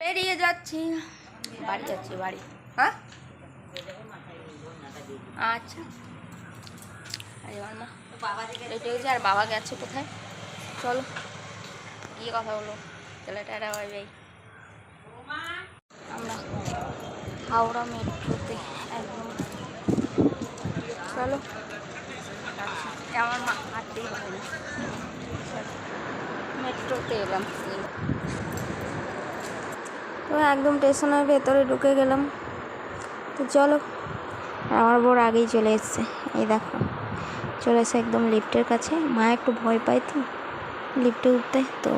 বেরিয়ে যাচ্ছি, বাড়ি যাচ্ছি, বাড়ি। হ্যাঁ, আচ্ছা। রেটে গেছে, আর বাবা গেছে কোথায়? চলো গিয়ে কথা বলো। চলে টাটা, বাই বাই। আমরা হাওড়া মেট্রোতে একদম। চলো, আমার মা হাঁটতেই পারে না। মেট্রোতে এলাম তো একদম স্টেশনের ভেতরে ঢুকে গেলাম। তো চলো, আমার বর আগেই চলে এসছে। এই দেখো চলে এসে একদম লিফটের কাছে। মা একটু ভয় পায় তো লিফটে উঠতে, তো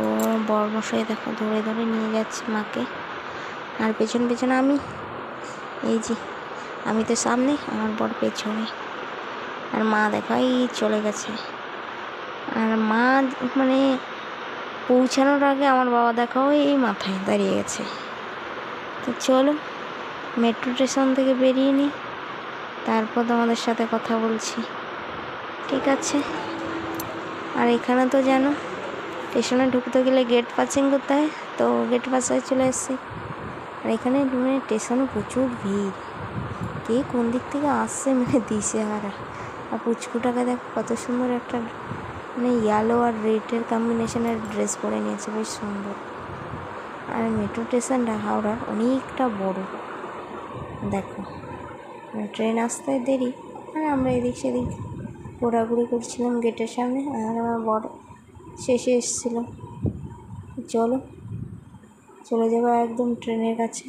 বর মশাই দেখো ধরে ধরে নিয়ে যাচ্ছে মাকে। আর পেছন পেছনে আমি, এই যে আমি তো সামনে, আমার বর পেছনে। আর মা দেখো এই চলে গেছে। আর মা মানে পৌঁছানোর আগে আমার বাবা দেখাও এই মাথায় দাঁড়িয়ে গেছে। তো চলো মেট্রো স্টেশন থেকে বেরিয়ে নিই, তারপর তোমাদের সাথে কথা বলছি, ঠিক আছে? আর এখানে তো জানো স্টেশনে ঢুকতে গেলে গেট পাসিং করতে হয়, তো গেট পাশে চলে এসেছি। আর এখানে মানে স্টেশনে প্রচুর ভিড়, কে কোন দিক থেকে আসছে মানে দিশেহারা। আর পুচকুটাকে দেখো কত সুন্দর একটা মানে ইয়েলো আর রেডের কম্বিনেশনের ড্রেস পরে নিয়েছে, বেশ সুন্দর। আর মেট্রো স্টেশনটা হাওড়ার অনেকটা বড় দেখো। ট্রেন আসতে দেরি, আর আমরা এদিক সেদিক ঘোরাঘুরি করছিলাম গেটের সামনে। আর আমার বড় শেষে এসেছিল। চলো চলে যাবো একদম ট্রেনের কাছে।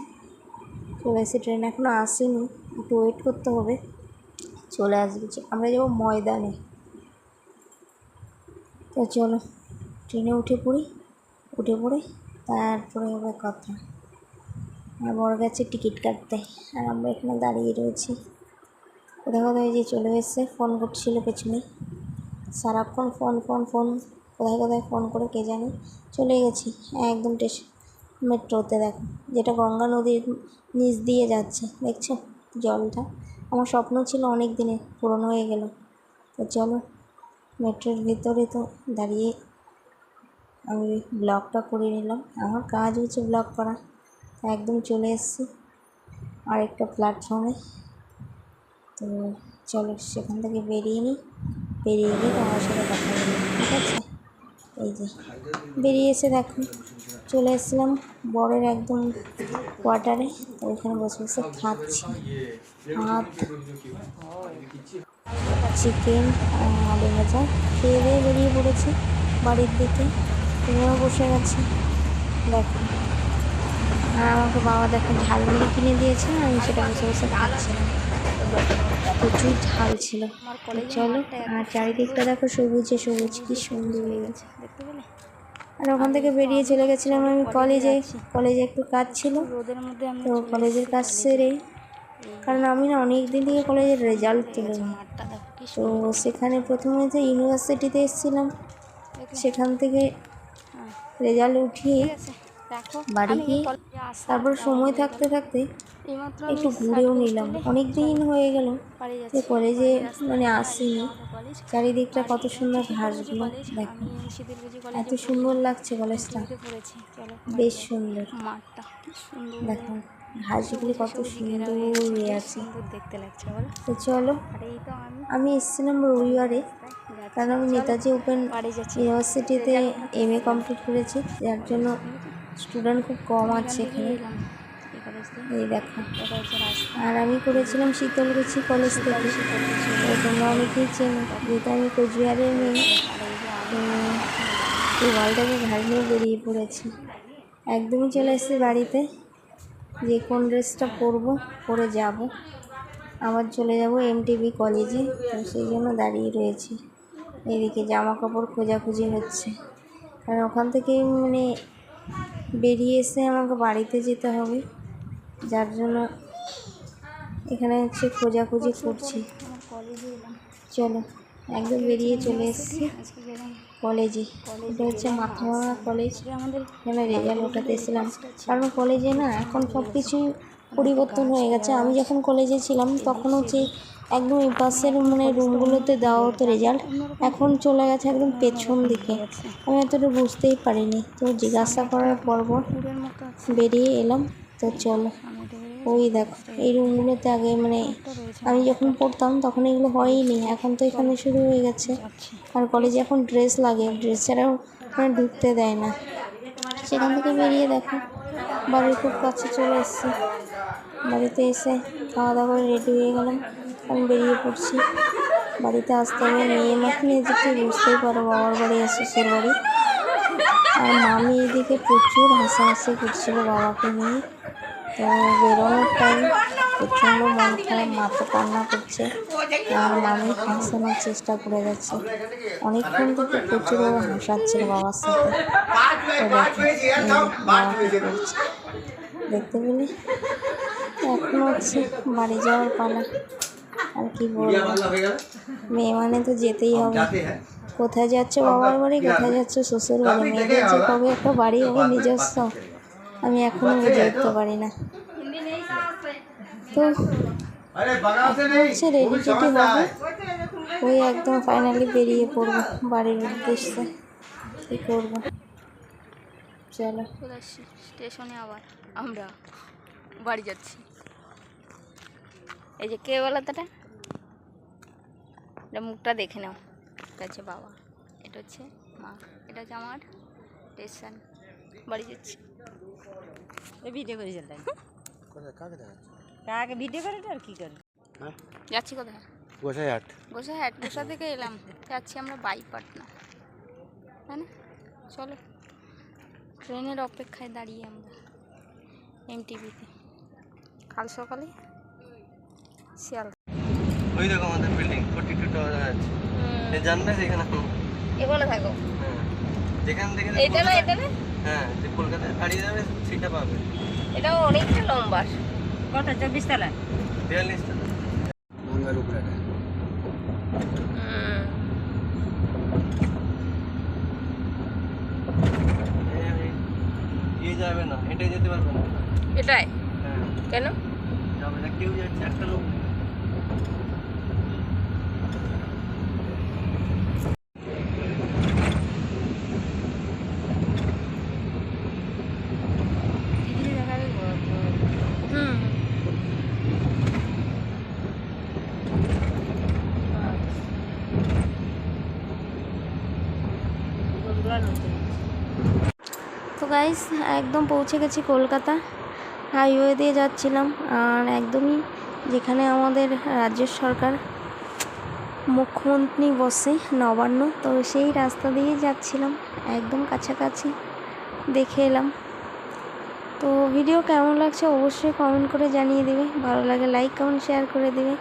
চলে এসে ট্রেন এখনও আসেনি, একটু ওয়েট করতে হবে, চলে আসবে। আমরা যাবো ময়দানে। তো চলো ট্রেনে উঠে পড়ে তারপরে হবে কথা। আর বড় গেছে টিকিট কাটতে, আর আমরা এখানে দাঁড়িয়ে রয়েছি। কোথায় কোথায় যে চলে এসছে, ফোন করছিল পেছনে, সারাক্ষণ ফোন ফোন ফোন, কোথায় কোথায় ফোন করে কে জানি। চলে গেছি একদম মেট্রোতে। দেখো যেটা গঙ্গা নদীর নিচ দিয়ে যাচ্ছে, দেখছো জলটা? আমার স্বপ্ন ছিল অনেক দিনে, পূরণ হয়ে গেল। তো চলো মেট্রোর ভিতরে তো দাঁড়িয়ে আমি ব্লগটা করে নিলাম, আমার কাজ হচ্ছে ব্লগ করা। একদম চলে এসেছি আরেকটা প্ল্যাটফর্মে। তো চলো সেখান থেকে বেরিয়ে নিই, বেরিয়ে গিয়ে তোমার সাথে কথা বলি, ঠিক আছে? এই যে বেরিয়ে এসে দেখো চলে এসেছিলাম বরের একদম কোয়ার্টারে। তো ওইখানে বসে বসে খাচ্ছি ভাত, চিকেন আর আলু ভাজা। খেয়ে দিয়ে বেরিয়ে পড়েছি বাড়ির দিকে। তুমিও বসে গেছি দেখো। আর আমাকে বাবা দেখো ঝালমুড়ি কিনে দিয়েছে, আমি সেটা বসে বসে খাচ্ছিলাম, প্রচুর ঝাল ছিল। চলো, আর চারিদিকটা দেখো সবুজে সবুজ, কি সুন্দর হয়ে গেছে দেখতে পেলে। আর ওখান থেকে বেরিয়ে চলে গেছিলাম আমি কলেজে একটু কাজ ছিল, তো কলেজের কাজ সেরে, কারণ আমি না অনেক দিন থেকে কলেজের রেজাল্ট তুলিনি। তো সেখানে প্রথমে যে ইউনিভার্সিটিতে এসেছিলাম, সেখান থেকে রেজাল্ট উঠিয়ে বাড়ি গিয়ে তারপর সময় থাকতে থাকতে একটু ঘুরেও নিলাম। অনেক দিন হয়ে গেল যে কলেজে মানে আসিনি। চারিদিকটা কত সুন্দর, ঘাসগুলো দেখো, এত সুন্দর লাগছে কলেজটা, বেশ সুন্দর। দেখো ঘাসগুলি কত সুন্দর হয়ে আছে, দেখতে লাগছে। তো চলো, আমি এসেছিলাম রবিবারে, কারণ আমি নেতাজি ওপেন ইউনিভার্সিটিতে MA কমপ্লিট করেছি, যার জন্য স্টুডেন্ট খুব কম আছে এখানে। এই দেখো, আর আমি করেছিলাম শীতলকুচি কলেজ থেকে। তো তোমরা অনেকেই চেনো, যেহেতু আমি কোচবিহারের মেয়ে, তো এই ওয়ালটাকে ঘাড় নিয়ে বেরিয়ে পড়েছি। একদমই চলে এসেছি বাড়িতে, যে কোন ড্রেসটা পরে যাব, আবার চলে যাব MTB কলেজে। তো সেই জন্য দাঁড়িয়ে রয়েছি, এদিকে জামা কাপড় খোঁজাখুঁজি হচ্ছে, কারণ ওখান থেকে মানে বেরিয়ে এসে আমাকে বাড়িতে যেতে হবে, যার জন্য এখানে হচ্ছে খোঁজাখুঁজি করছি। চলো একদম বেরিয়ে চলে এসেছি কলেজে। এটা হচ্ছে মাথাভাঙা কলেজ, এখানে রেজাল্ট ওঠাতে এসেছিলাম। কারণ কলেজে না এখন সব কিছুই পরিবর্তন হয়ে গেছে। আমি যখন কলেজে ছিলাম তখন হচ্ছে একদম এই পাশের মানে রুমগুলোতে দেওয়া হতো রেজাল্ট, এখন চলে গেছে একদম পেছন দিকে। আমি এতটা বুঝতেই পারিনি, তো জিজ্ঞাসা করার পর বেরিয়ে এলাম। তো চলো, ওই দেখো এই রুমগুলোতে আগে মানে আমি যখন পড়তাম তখন এগুলো হয়ইনি, এখন তো এখানে শুরু হয়ে গেছে। আর কলেজে এখন ড্রেস লাগে, ড্রেস ছাড়াও মানে ঢুকতে দেয় না। সেখান থেকে বেরিয়ে দেখো বাড়ির খুব কাছে চলে এসেছি। বাড়িতে এসে খাওয়া দাওয়া করে রেডি হয়ে গেলাম, আমি বেরিয়ে পড়ছি। বাড়িতে আসতে হবে, মেয়ে মাকে নিয়ে যেতে বুঝতেই পারো, বাবার বাড়ি আর শ্বশুর বাড়ি। আর মামি এদিকে প্রচুর হাসাহাসি করছিল বাবাকে নিয়ে। তো বেরোনোর টাইম প্রচণ্ড মন খারাপ, মা তো কান্না করছে আর মামি হাসানোর চেষ্টা করে যাচ্ছে। অনেকক্ষণ থেকে প্রচুর হাসাচ্ছিল বাবার সাথে। তো দেখতে পেলে এখন হচ্ছে বাড়ি যাওয়ার পালা। আর কি বলবো, মেয়ে মানে তো যেতেই হবে। কোথায় যাচ্ছ বাবার বাড়ি, কোথায় যাচ্ছ শ্বশুর বাড়ি, মেয়েদের যে কবে একটা বাড়ি হবে নিজস্ব, আমি এখনও বুঝে উঠতে পারি না। তো হচ্ছে রেডি টেডি হবে, ওই একদম ফাইনালি বেরিয়ে পড়বো বাড়ির উদ্দেশ্যে। কী করবো, চলো। স্টেশনে আবার আমরা বাড়ি যাচ্ছি। এই যে কে বলতটা, এটা মুখটা দেখে নাও। এটা হচ্ছে বাবা, এটা হচ্ছে মা, এটা হচ্ছে আমার স্টেশন। বাড়ি যাচ্ছি। ভিডিও করে চলতে কাকে ভিডিও করে আর কি করে যাচ্ছি কোথায়? গোসাইহাট। গোসাইহাট, গোসা থেকে এলাম, যাচ্ছি আমরা বাইপাটনা, তাই না? চলো, ট্রেনের অপেক্ষায় দাঁড়িয়ে আমরা এমটিভিতে। কাল সকালে শিয়াল। ওই দেখো আমাদের বিল্ডিং 42 টাওয়ার আছে। জানবে সেখানে এখানে থাকো, যেখান থেকে এটা না এটা না, হ্যাঁ, যে কলকাতায় দাঁড়িয়ে যাবে সেটা পাবে। এটাও অনেকটা লম্বা। কত? 24 তলা, 42 তলা গঙ্গার উপরে। যাবে না, এটাই যেতে পারবে না। এটাই? হ্যাঁ। কেন যাবে না, কেউ যাচ্ছে, একটা লোক। তো গাইস একদম পৌঁছে গেছি কলকাতা। হাইওয়ে দিয়ে যাচ্ছিলাম, আর একদমই যেখানে আমাদের রাজ্য সরকার মুখ্যমন্ত্রী বসে নবান্ন, তো সেই রাস্তা দিয়ে যাচ্ছিলাম, একদম কাছাকাছি দেখে এলাম। তো ভিডিও কেমন লাগছে অবশ্যই কমেন্ট করে জানিয়ে দেবে, ভালো লাগে লাইক কমেন্ট শেয়ার করে দেবে।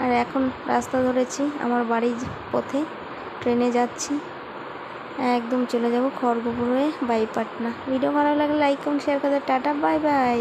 আর এখন রাস্তা ধরেছি আমার বাড়ির পথে, ট্রেনে যাচ্ছি, একদম চলে যাব খড়গপুর হয়ে বাইপাটনা। ভিডিও ভালো লাগলে লাইক কমেন্ট শেয়ার করে, টাটা বাই বাই।